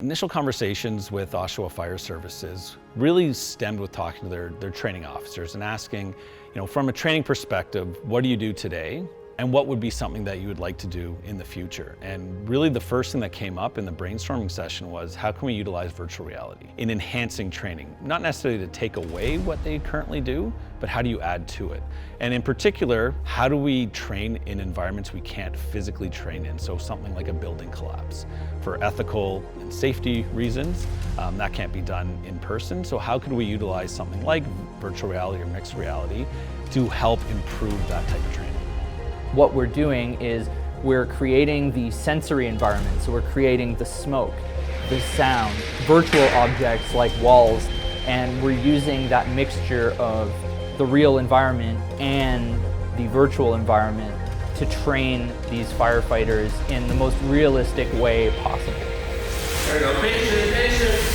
Initial conversations with Oshawa Fire Services really stemmed with talking to their training officers and asking, from a training perspective, what do you do today? And what would be something that you would like to do in the future? And really the first thing that came up in the brainstorming session was, how can we utilize virtual reality in enhancing training? Not necessarily to take away what they currently do, but how do you add to it? And in particular, how do we train in environments we can't physically train in? So something like a building collapse. For ethical and safety reasons, that can't be done in person. So how could we utilize something like virtual reality or mixed reality to help improve that type of training? What we're doing is we're creating the sensory environment. So we're creating the smoke, the sound, virtual objects like walls, and we're using that mixture of the real environment and the virtual environment to train these firefighters in the most realistic way possible. There we go, patient.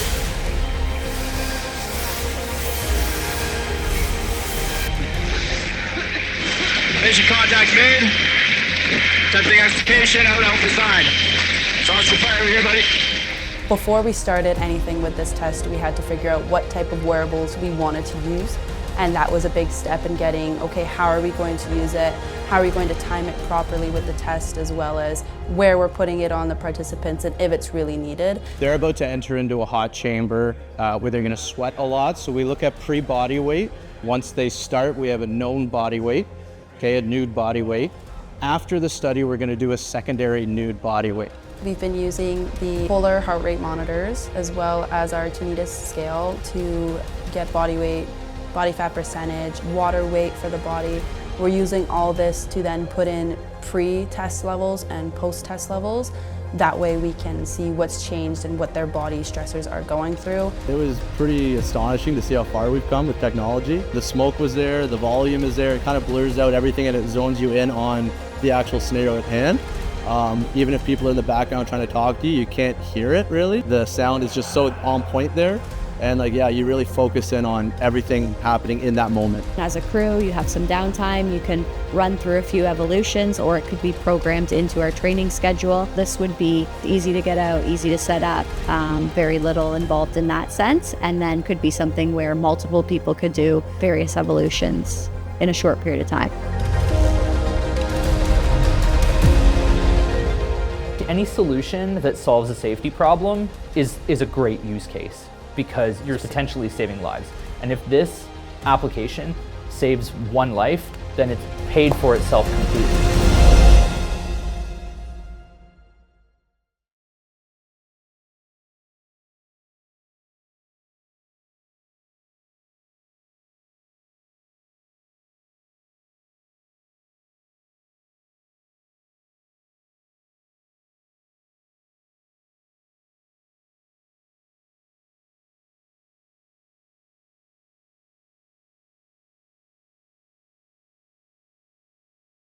Patient contact made. Attempting extrication out the side. Shots fired here, buddy. Before we started anything with this test, we had to figure out what type of wearables we wanted to use. And that was a big step in getting, okay, how are we going to use it? How are we going to time it properly with the test, as well as where we're putting it on the participants and if it's really needed. They're about to enter into a hot chamber where they're going to sweat a lot. So we look at pre-body weight. Once they start, we have a known body weight, okay, a nude body weight. After the study, we're going to do a secondary nude body weight. We've been using the polar heart rate monitors as well as our tinnitus scale to get body weight, body fat percentage, water weight for the body. We're using all this to then put in pre-test levels and post-test levels. That way we can see what's changed and what their body stressors are going through. It was pretty astonishing to see how far we've come with technology. The smoke was there, the volume is there, it kind of blurs out everything and it zones you in on the actual scenario at hand. Even if people are in the background trying to talk to you, you can't hear it really. The sound is just so on point there. And you really focus in on everything happening in that moment. As a crew, you have some downtime, you can run through a few evolutions, or it could be programmed into our training schedule. This would be easy to get out, easy to set up, very little involved in that sense, and then could be something where multiple people could do various evolutions in a short period of time. Any solution that solves a safety problem is a great use case, because you're potentially saving lives. And if this application saves one life, then it's paid for itself completely.